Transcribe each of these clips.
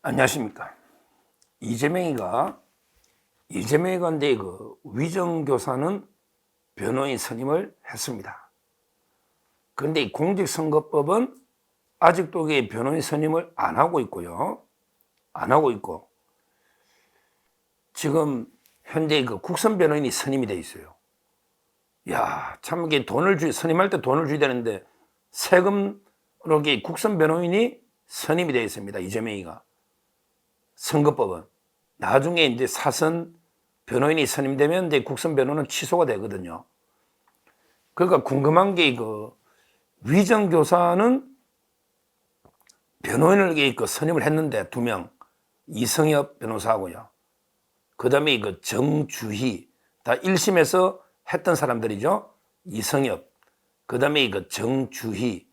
안녕하십니까. 이재명이가 근데 위정교사는 변호인 선임을 했습니다. 그런데 이 공직선거법은 아직도 변호인 선임을 안 하고 있고요. 안 하고 있고, 지금 현재 국선 변호인이 선임이 돼 있어요. 야, 참 이게 선임할 때 돈을 줘야 되는데 세금으로 국선 변호인이 선임이 되어 있습니다. 이재명이가. 선거법은. 나중에 이제 사선 변호인이 선임되면 이제 국선 변호는 취소가 되거든요. 그러니까 궁금한 게 위정교사는 변호인을 선임을 했는데 2명. 이성엽 변호사하고요. 그 다음에 정주희. 다 1심에서 했던 사람들이죠. 이성엽. 그 다음에 정주희.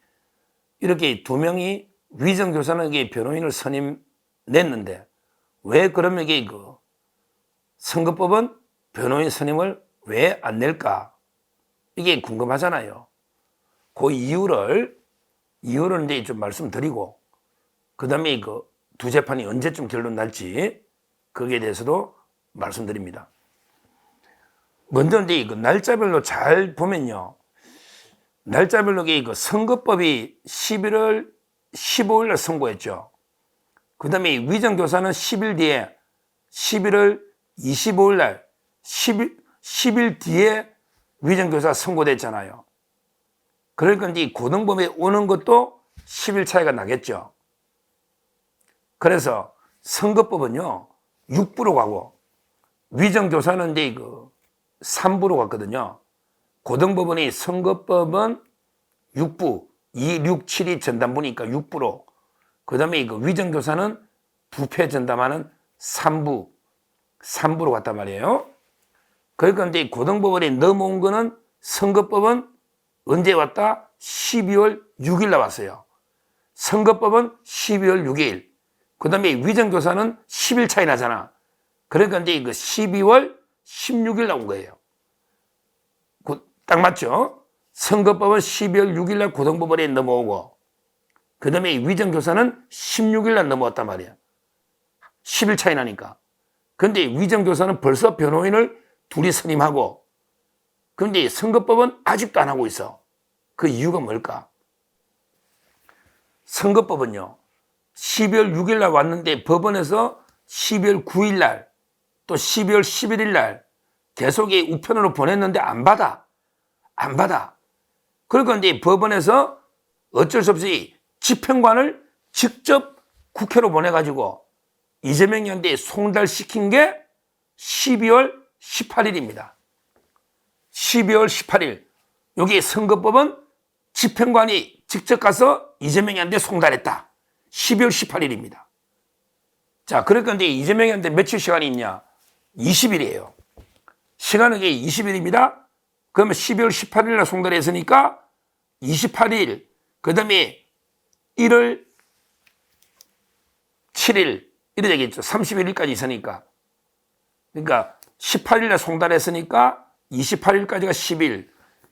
이렇게 2명이 위정교사는 변호인을 선임 냈는데 왜 그러면 선거법은 변호인 선임을 왜 안 낼까? 이게 궁금하잖아요. 그 이유를 이제 좀 말씀드리고, 그 다음에 두 재판이 언제쯤 결론 날지 거기에 대해서도 말씀드립니다. 먼저 이제 날짜별로 잘 보면요. 날짜별로 선거법이 11월 15일 날 선고했죠. 그 다음에 위정교사는 10일 뒤에 11월 25일 날 10일 뒤에 위정교사 선고됐잖아요. 그러니까 이제 고등법에 오는 것도 10일 차이가 나겠죠. 그래서 선거법은요 6부로 가고 위정교사는 이제 3부로 갔거든요. 고등법원이 선거법은 6부, 2, 6, 7이 전담부니까 6부로, 그 다음에 위정교사는 부패 전담하는 3부로 갔단 말이에요. 그러니까 이제 고등법원에 넘어온 거는 선거법은 언제 왔다? 12월 6일 나왔어요. 선거법은 12월 6일. 그 다음에 위정교사는 10일 차이 나잖아. 그러니까 이제 12월 16일 나온 거예요. 딱 맞죠? 선거법은 12월 6일 날 고등법원에 넘어오고, 그 다음에 위정교사는 16일 날 넘어왔단 말이야. 10일 차이 나니까. 그런데 위정교사는 벌써 변호인을 둘이 선임하고, 그런데 선거법은 아직도 안 하고 있어. 그 이유가 뭘까? 선거법은요, 12월 6일 날 왔는데 법원에서 12월 9일 날, 또 12월 11일 날 계속 우편으로 보냈는데 안 받아. 그러니까 이제 법원에서 어쩔 수 없이 집행관을 직접 국회로 보내가지고 이재명이한테 송달시킨 게 12월 18일입니다. 12월 18일. 여기 선거법은 집행관이 직접 가서 이재명이한테 송달했다. 12월 18일입니다. 자, 그러니까 이제 이재명이한테 며칠 시간이 있냐? 20일이에요. 시간은 20일입니다. 그러면 12월 18일 날 송달했으니까 28일, 그 다음에 1월 7일, 이래 되겠죠. 31일까지 있으니까. 그러니까 18일 날 송달했으니까 28일까지가 10일,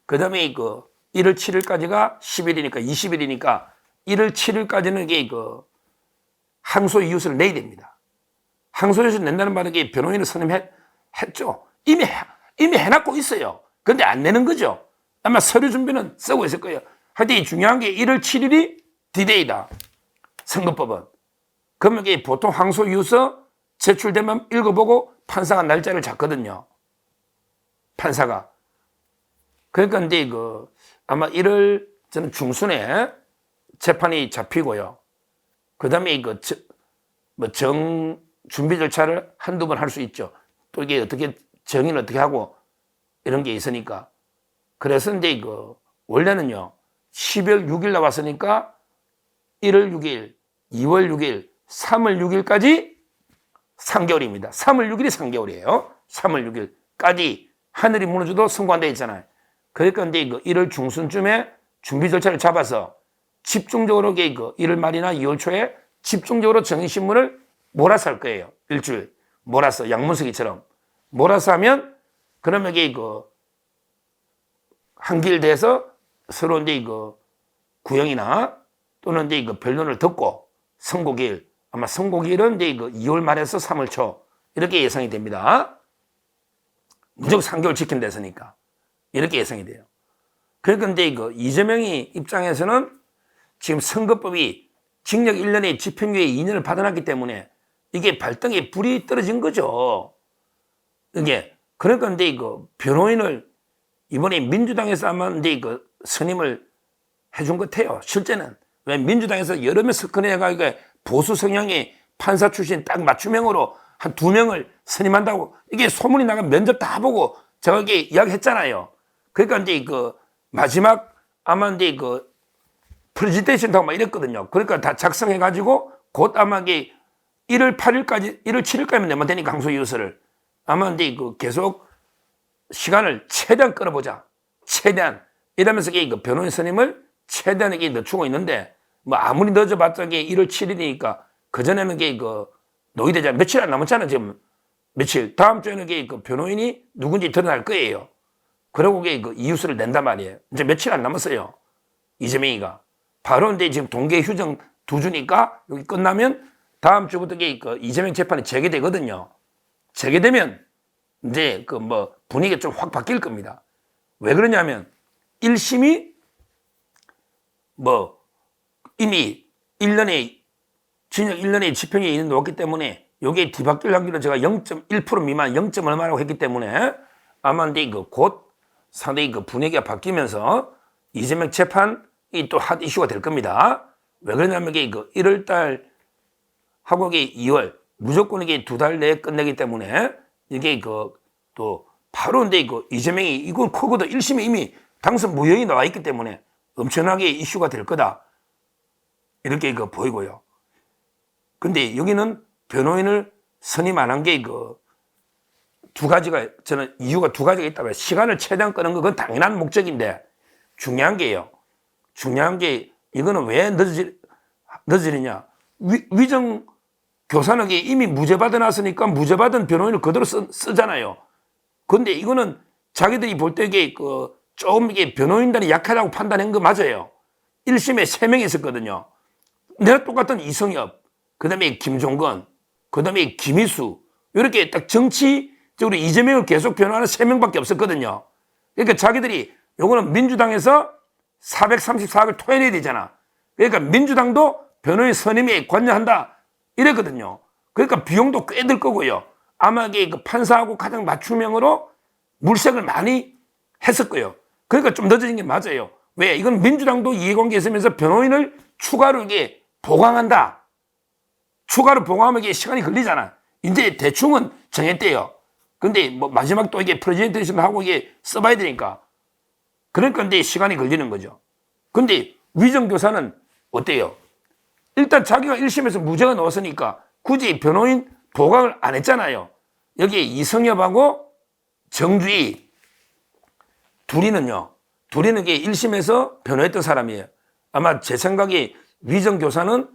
그 다음에 1월 7일까지가 10일이니까 20일이니까 1월 7일까지는 항소 이유서를 내야 됩니다. 항소 이유서를 낸다는 말은 변호인을 선임했죠. 이미 해놨고 있어요. 근데 안 내는 거죠. 아마 서류 준비는 쓰고 있을 거예요. 하여튼 중요한 게 1월 7일이 디데이다. 선거법은. 그러면 보통 항소 이유서 제출되면 읽어보고 판사가 날짜를 잡거든요. 판사가. 그러니까 이제 아마 1월 저는 중순에 재판이 잡히고요. 그 다음에 준비 절차를 한두 번 할 수 있죠. 또 이게 어떻게 정의는 어떻게 하고 이런 게 있으니까. 그래서 이제 원래는요 12월 6일 나왔으니까 1월 6일, 2월 6일, 3월 6일까지 3개월입니다. 3월 6일이 3개월이에요. 3월 6일까지 하늘이 무너져도 선고 안 돼 있잖아요. 그러니까 이제 1월 중순쯤에 준비 절차를 잡아서 집중적으로 1월 말이나 2월 초에 집중적으로 정의신문을 몰아서 할 거예요. 일주일 몰아서 양문석이처럼 몰아서 하면 그러면 이게 한길돼서 서로 이제 구형이나 또는 이제 변론을 듣고 선고기일 아마 선고기일은 이제 2월 말에서 3월 초 이렇게 예상이 됩니다. 무조건 3개월 지킨다 했으니까 이렇게 예상이 돼요. 그러니까 이제 이재명이 입장에서는 지금 선거법이 징역 1년에 집행유예 2년을 받아놨기 때문에 이게 발등에 불이 떨어진 거죠. 이게 그러니까 이제 변호인을 이번에 민주당에서 아마 이제 선임을 해준 것 같아요. 실제는 왜 민주당에서 여러 명 석권해가지고 보수 성향의 판사 출신 딱 맞춤형으로 한 2명을 선임한다고 이게 소문이 나가 면접 다 보고 제가 이게 이야기했잖아요. 그러니까 이제 마지막 아마 이제 프레젠테이션하고 막 이랬거든요. 그러니까 다 작성해가지고 곧 아마 이게 1월 8일까지, 1월 7일까지만 내면 되니까 항소이유서를 아마 이제 계속 시간을 최대한 끌어보자. 최대한 이러면서 이게 변호인 선임을 최대한 이게 늦추고 있는데 뭐 아무리 늦어봤자 이게 1월 7일이니까 그전에는 이게 노이되잖아. 며칠 안 남았잖아, 지금. 며칠. 다음 주에는 이게 변호인이 누군지 드러날 거예요. 그러고 이게 이유서를 낸단 말이에요. 이제 며칠 안 남았어요. 이재명이가. 바로 이제 지금 동계 휴정 2주니까 여기 끝나면 다음 주부터 이게 이재명 재판이 재개되거든요. 재개되면 이제 분위기가 좀 확 바뀔 겁니다. 왜 그러냐면 1심이 이미 1년에 징역 1년에 집행유예 2년 놓았기 때문에 여기에 뒤바뀔 확률은 제가 0.1% 미만 0. 얼마라고 했기 때문에 아마 이제 곧 상당히 분위기가 바뀌면서 이재명 재판이 또 핫 이슈가 될 겁니다. 왜 그러냐면 이게 1월 달 하고 이게 2월 무조건 이게 2달 내에 끝내기 때문에 이게 또 바로 이제 이재명이 이건 크거든. 1심에 이미 당선 무효이 나와 있기 때문에 엄청나게 이슈가 될 거다. 이렇게 보이고요. 근데 여기는 변호인을 선임 안 한 게 두 가지가 저는 이유가 2가지가 있다고 해요. 시간을 최대한 끄는 건 그건 당연한 목적인데 중요한 게요. 중요한 게 이거는 왜 늦어지느냐. 위정 교사는 이미 무죄 받아놨으니까 무죄 받은 변호인을 그대로 쓰잖아요. 근데 이거는 자기들이 볼 때 이게 조금 이게 변호인단이 약하다고 판단한 거 맞아요. 1심에 3명이 있었거든요. 내가 똑같은 이성엽, 그 다음에 김종건, 그 다음에 김희수, 이렇게 딱 정치적으로 이재명을 계속 변호하는 3명밖에 없었거든요. 그러니까 자기들이 요거는 민주당에서 434억을 토해내야 되잖아. 그러니까 민주당도 변호인 선임에 관여한다. 이랬거든요. 그러니까 비용도 꽤 들 거고요. 아마 이게 판사하고 가장 맞춤형으로 물색을 많이 했을 거예요. 그러니까 좀 늦어진 게 맞아요. 왜? 이건 민주당도 이해관계 있으면서 변호인을 추가로 이게 보강한다. 추가로 보강하면 이게 시간이 걸리잖아. 이제 대충은 정했대요. 근데 마지막 또 이게 프레젠테이션 하고 이게 써봐야 되니까. 그러니까 이제 시간이 걸리는 거죠. 근데 위정교사는 어때요? 일단 자기가 1심에서 무죄가 나왔으니까 굳이 변호인 보강을 안 했잖아요. 여기 이성엽하고 정주희 둘이는 이게 1심에서 변호했던 사람이에요. 아마 제 생각에 위정교사는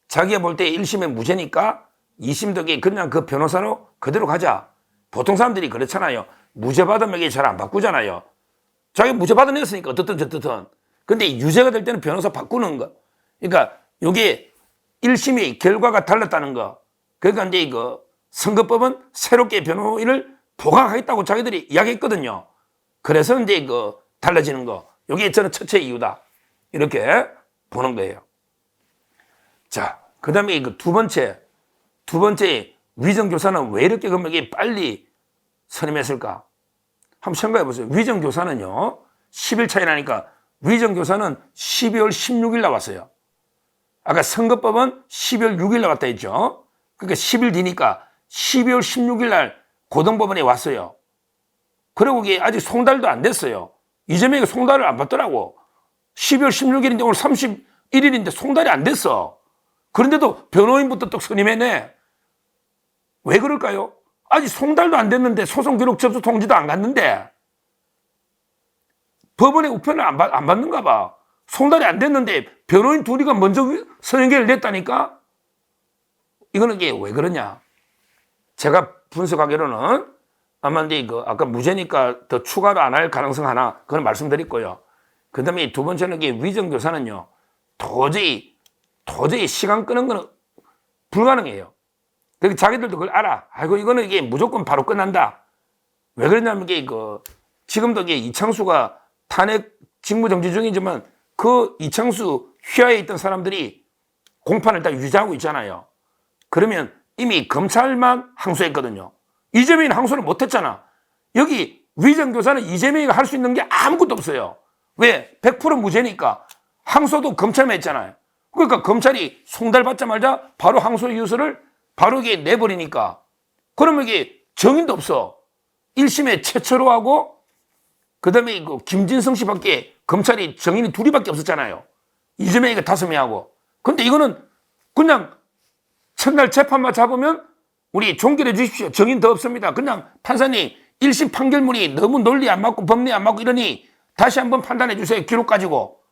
자기가 볼 때 1심에 무죄니까 2심도 그냥 그 변호사로 그대로 가자. 보통 사람들이 그렇잖아요. 무죄 받으면 이게 잘 안 바꾸잖아요. 자기가 무죄 받아냈으니까 어떻든 저떻든. 근데 유죄가 될 때는 변호사 바꾸는 거. 그러니까 이게 1심이 결과가 달랐다는 거. 그러니까 이제 선거법은 새롭게 변호인을 보강하겠다고 자기들이 이야기했거든요. 그래서 이제 달라지는 거. 이게 저는 첫째 이유다. 이렇게 보는 거예요. 자, 그 다음에 두 번째 위정교사는 왜 이렇게 이게 빨리 선임했을까? 한번 생각해 보세요. 위정교사는요, 10일 차이 나니까 위정교사는 12월 16일 나왔어요. 아까 선거법은 12월 6일 나왔다 했죠. 그러니까 10일 뒤니까 12월 16일 날 고등법원에 왔어요. 그리고 이게 아직 송달도 안 됐어요. 이재명이 송달을 안 받더라고. 12월 16일인데 오늘 31일인데 송달이 안 됐어. 그런데도 변호인부터 또 선임해내. 왜 그럴까요? 아직 송달도 안 됐는데 소송 기록 접수 통지도 안 갔는데 법원의 우편을 안 받는가 봐. 송달이 안 됐는데 변호인 둘이가 먼저 선임계를 냈다니까? 이거는 이게 왜 그러냐? 제가 분석하기로는 아마 이제 아까 무죄니까 더 추가로 안 할 가능성 하나, 그건 말씀드렸고요. 그 다음에 두 번째는 이게 위정교사는요, 도저히 시간 끄는 거는 불가능해요. 그래서 자기들도 그걸 알아. 아이고, 이거는 이게 무조건 바로 끝난다. 왜 그러냐면 이게 지금도 이게 이창수가 탄핵 직무정지 중이지만 그 이창수 휘하에 있던 사람들이 공판을 다 유지하고 있잖아요. 그러면 이미 검찰만 항소했거든요. 이재명이는 항소를 못했잖아. 여기 위정교사는 이재명이가 할 수 있는 게 아무것도 없어요. 왜? 100% 무죄니까. 항소도 검찰만 했잖아요. 그러니까 검찰이 송달 받자마자 바로 항소 이유서를 바로 이게 내버리니까. 그러면 이게 정인도 없어. 1심에 최초로 하고, 그 다음에 김진성 씨밖에 검찰이 정인이 둘이밖에 없었잖아요. 이재명이가 5명하고. 근데 이거는 그냥 첫날 재판만 잡으면 우리 종결해 주십시오. 정인 더 없습니다. 그냥 판사님 1심 판결문이 너무 논리 안 맞고 법리 안 맞고 이러니 다시 한번 판단해 주세요. 기록 가지고.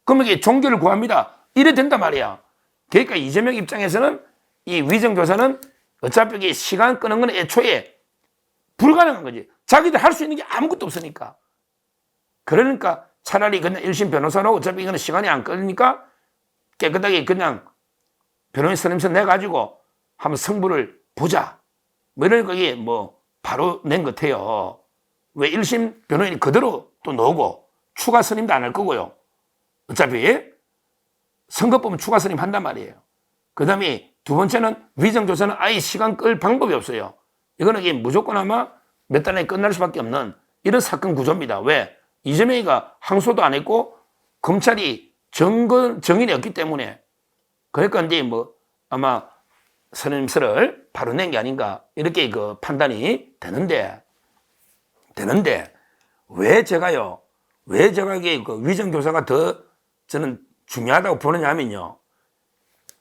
그러면 이게 종결을 구합니다. 이래 된단 말이야. 그러니까 이재명 입장에서는 이 위정교사는 어차피 이게 시간 끄는 건 애초에 불가능한 거지. 자기들 할 수 있는 게 아무것도 없으니까. 그러니까 차라리 그냥 1심 변호사로 어차피 이거는 시간이 안 끌리니까 깨끗하게 그냥 변호인 선임서 내가지고 한번 승부를 보자. 뭐 이러니까 이게 뭐 바로 낸 것 같아요. 왜 1심 변호인이 그대로 또 넣고 추가 선임도 안 할 거고요. 어차피 선거법은 추가 선임 한단 말이에요. 그 다음에 두 번째는 위정교사는 아예 시간 끌 방법이 없어요. 이거는 이게 무조건 아마 몇 달 내에 끝날 수밖에 없는 이런 사건 구조입니다. 왜? 이재명이가 항소도 안 했고 검찰이 정인이 없기 때문에 그러니까 이제 뭐 아마 선임서를 바로 낸 게 아닌가 이렇게 그 판단이 되는데 왜 제가 이게 그 위정교사가 더 저는 중요하다고 보느냐 하면요.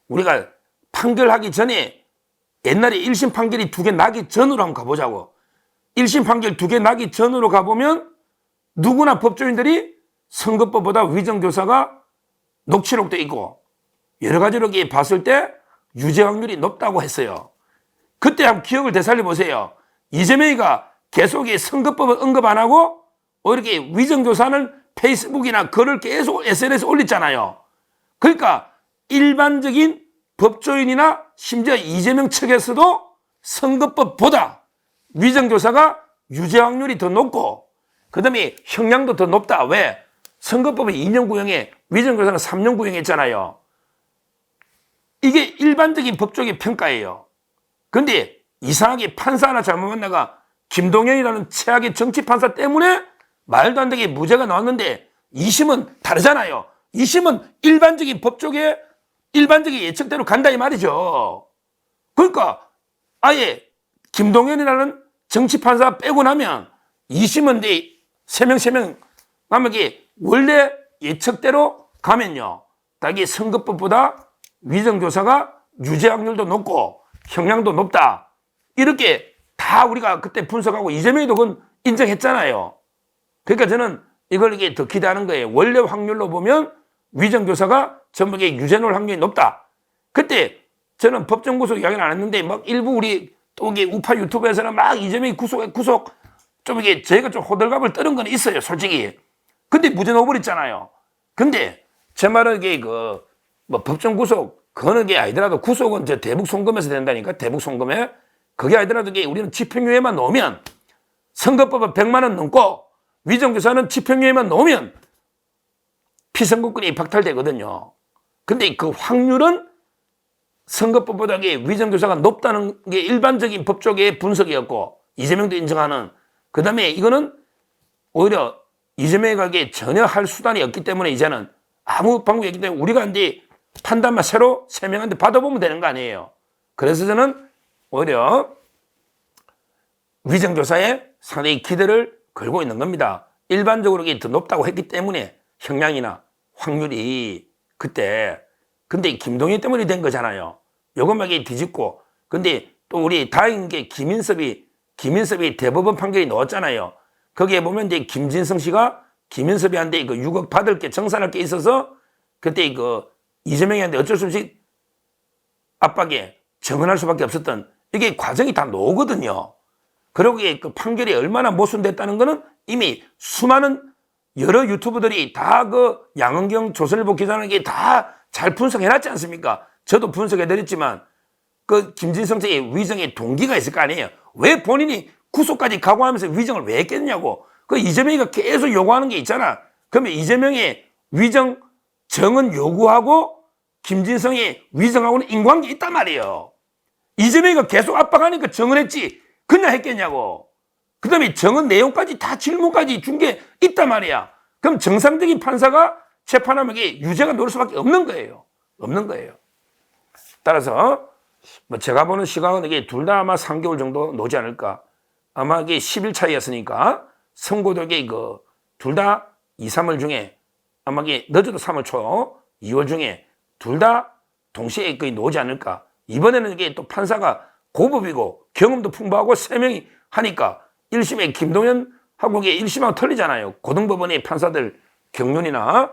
우리가 판결하기 전에 옛날에 1심 판결이 2개 나기 전으로 한번 가보자고. 1심 판결 2개 나기 전으로 가보면 누구나 법조인들이 선거법보다 위정교사가 녹취록도 있고 여러 가지로 봤을 때 유죄 확률이 높다고 했어요. 그때 한번 기억을 되살려 보세요. 이재명이가 계속 선거법을 언급 안 하고 이렇게 위정교사는 페이스북이나 글을 계속 SNS에 올렸잖아요. 그러니까 일반적인 법조인이나 심지어 이재명 측에서도 선거법보다 위정교사가 유죄 확률이 더 높고 그 다음에 형량도 더 높다. 왜? 선거법은 2년 구형에 위정교사는 3년 구형했잖아요. 이게 일반적인 법조계 평가예요. 근데 이상하게 판사 하나 잘못 만나가 김동연이라는 최악의 정치 판사 때문에 말도 안 되게 무죄가 나왔는데 2심은 다르잖아요. 2심은 일반적인 법조계 일반적인 예측대로 간다 이 말이죠. 그러니까 아예 김동연이라는 정치 판사 빼고 나면 2심은 3명 가면 이게 원래 예측대로 가면요. 딱 선거법보다 위정교사가 유죄 확률도 높고 형량도 높다. 이렇게 다 우리가 그때 분석하고 이재명이도 그건 인정했잖아요. 그러니까 저는 이걸 이게 더 기대하는 거예요. 원래 확률로 보면 위정교사가 전부 유죄놀 확률이 높다. 그때 저는 법정 구속 이야기는 안 했는데 막 일부 우리 또 이게 우파 유튜브에서는 막 이재명이 구속 좀 이게 저희가 좀 호들갑을 떠는 건 있어요, 솔직히. 근데 무죄 넣어버렸잖아요. 근데 제 말은 이게 뭐 법정 구속 그거는 게 아니더라도 구속은 저 대북 송금에서 된다니까. 대북 송금에 그게 아니더라도 이게 우리는 집행유예만 넣으면 선거법은 100만 원 넘고 위정교사는 집행유예만 넣으면 피선거권이 박탈되거든요. 근데 그 확률은 선거법보다 위정교사가 높다는 게 일반적인 법조계의 분석이었고 이재명도 인정하는. 그 다음에 이거는 오히려 이재명에게 전혀 할 수단이 없기 때문에 이제는 아무 방법이 없기 때문에 우리가 이제 판단만 새로 3명한테 받아보면 되는 거 아니에요. 그래서 저는 오히려 위정교사에 상당히 기대를 걸고 있는 겁니다. 일반적으로 이게 더 높다고 했기 때문에 형량이나 확률이 그때. 근데 김동연 때문에 된 거잖아요. 요것만 뒤집고. 근데 또 우리 다행인 게 김인섭이 대법원 판결이 나왔잖아요. 거기에 보면 이제 김진성 씨가 김인섭이한테 6억 받을 게 정산할 게 있어서 그때 이재명이한테 어쩔 수 없이 압박에 정언할 수밖에 없었던 이게 과정이 다 나오거든요. 그리고 그 판결이 얼마나 모순됐다는 거는 이미 수많은 여러 유튜브들이 다 양은경 조선일보 기자는 게 다 잘 분석해놨지 않습니까? 저도 분석해드렸지만 그 김진성 씨의 위정의 동기가 있을 거 아니에요. 왜 본인이 구속까지 각오하면서 위정을 왜 했겠냐고. 그 이재명이가 계속 요구하는 게 있잖아. 그러면 이재명의 위정 정은 요구하고 김진성의 위정하고는 인과관계 있단 말이에요. 이재명이가 계속 압박하니까 정을 했지 그냥 했겠냐고. 그 다음에 정은 내용까지 다 질문까지 준 게 있단 말이야. 그럼 정상적인 판사가 재판하면 이게 유죄가 나올 수밖에 없는 거예요. 없는 거예요. 따라서 뭐 제가 보는 시각은 이게 둘 다 아마 3개월 정도 놓지 않을까. 아마 이게 10일 차이였으니까 선고되게 그 둘 다 2, 3월 중에 아마 이게 늦어도 3월 초, 2월 중에 둘 다 동시에 거의 놓지 않을까. 이번에는 이게 또 판사가 고법이고 경험도 풍부하고 3명이 하니까 1심에 김동연하고 이게 1심하고 틀리잖아요. 고등법원의 판사들 경륜이나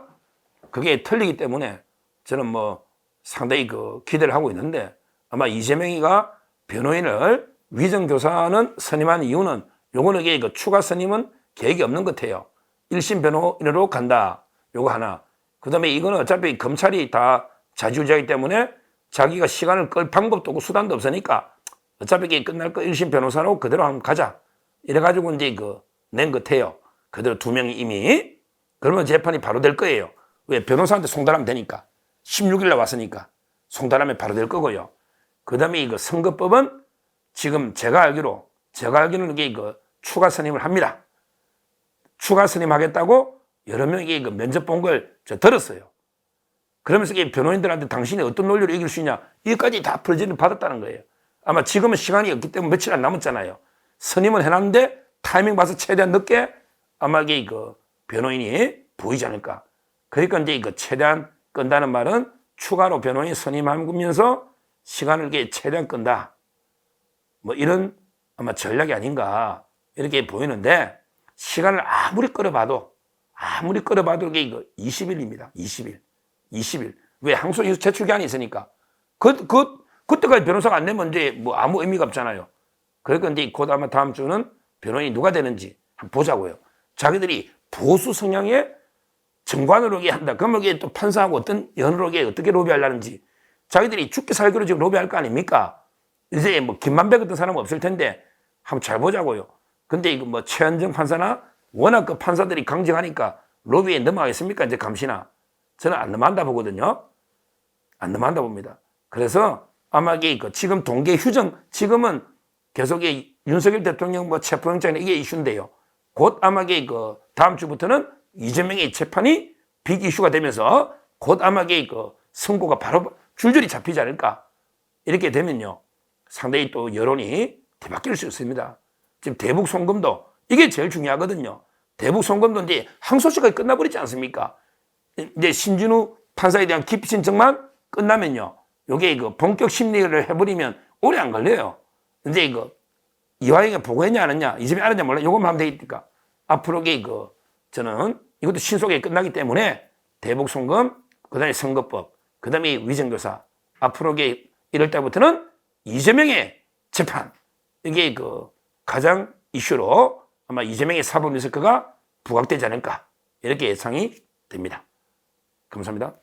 그게 틀리기 때문에 저는 뭐 상당히 그 기대를 하고 있는데 아마 이재명이가 변호인을 위정교사는 선임한 이유는 요거는 이게 그 추가 선임은 계획이 없는 것 같아요. 1심 변호인으로 간다. 요거 하나. 그 다음에 이거는 어차피 검찰이 다 자주자이기 때문에 자기가 시간을 끌 방법도 없고 수단도 없으니까 어차피 이게 끝날 거 1심 변호사로 그대로 한번 가자. 이래가지고 이제 그 낸 것 같아요. 그대로 2명이 이미. 그러면 재판이 바로 될 거예요. 왜? 변호사한테 송달하면 되니까. 16일날 왔으니까. 송달하면 바로 될 거고요. 그 다음에 이거 선거법은 지금 제가 알기로는 이게 그 추가 선임을 합니다. 추가 선임하겠다고 여러 명이 그 면접 본 걸 저 들었어요. 그러면서 이게 변호인들한테 당신이 어떤 논리로 이길 수 있냐, 이것까지 다 프레젠을 받았다는 거예요. 아마 지금은 시간이 없기 때문에 며칠 안 남았잖아요. 선임은 해놨는데 타이밍 봐서 최대한 늦게 아마 이게 그 변호인이 보이지 않을까. 그러니까 이제 이거 최대한 끈다는 말은 추가로 변호인 선임하면서 시간을 이게 최대한 끈다. 뭐 이런 아마 전략이 아닌가 이렇게 보이는데 시간을 아무리 끌어봐도 이게 이거 20일입니다. 20일. 왜? 항소이후 제출기한이 있으니까. 그때까지 변호사가 안 내면 이제 뭐 아무 의미가 없잖아요. 그러니까 이제 곧 아마 다음 주는 변호인이 누가 되는지 한번 보자고요. 자기들이 보수 성향의 정관으로 한다. 그러면 이게 또 판사하고 어떤 연으로 어떻게 로비하려는지 자기들이 죽기 살기로 지금 로비할 거 아닙니까? 이제 뭐 김만배 같은 사람은 없을 텐데 한번 잘 보자고요. 근데 이거 뭐 최현정 판사나 워낙 그 판사들이 강력하니까 로비에 넘어가겠습니까? 이제 감시나. 저는 안 넘어간다 보거든요. 안 넘어간다 봅니다. 그래서 아마 이게 그 지금 동계 휴정, 지금은 계속 윤석열 대통령 뭐 체포영장 이게 이슈인데요. 곧 아마 이게 그 다음 주부터는 이재명의 재판이 빅 이슈가 되면서 곧 아마 이게 그 선고가 바로 줄줄이 잡히지 않을까. 이렇게 되면요. 상당히 또 여론이 뒤바뀔 수 있습니다. 지금 대북 송금도 이게 제일 중요하거든요. 대북 송금도 이제 항소시까지 끝나버리지 않습니까? 이제 신진우 판사에 대한 기피 신청만 끝나면요. 요게 그 본격 심리를 해버리면 오래 안 걸려요. 근데 이거 이화영이 보고했냐 안 했냐, 이재명이 알았냐 몰라, 요것만 하면 되니까. 앞으로 저는 이것도 신속하게 끝나기 때문에 대북 송금, 그 다음에 선거법, 그 다음에 위정교사, 앞으로 이럴 때부터는 이재명의 재판, 이게 가장 이슈로 아마 이재명의 사법 리스크가 부각되지 않을까, 이렇게 예상이 됩니다. 감사합니다.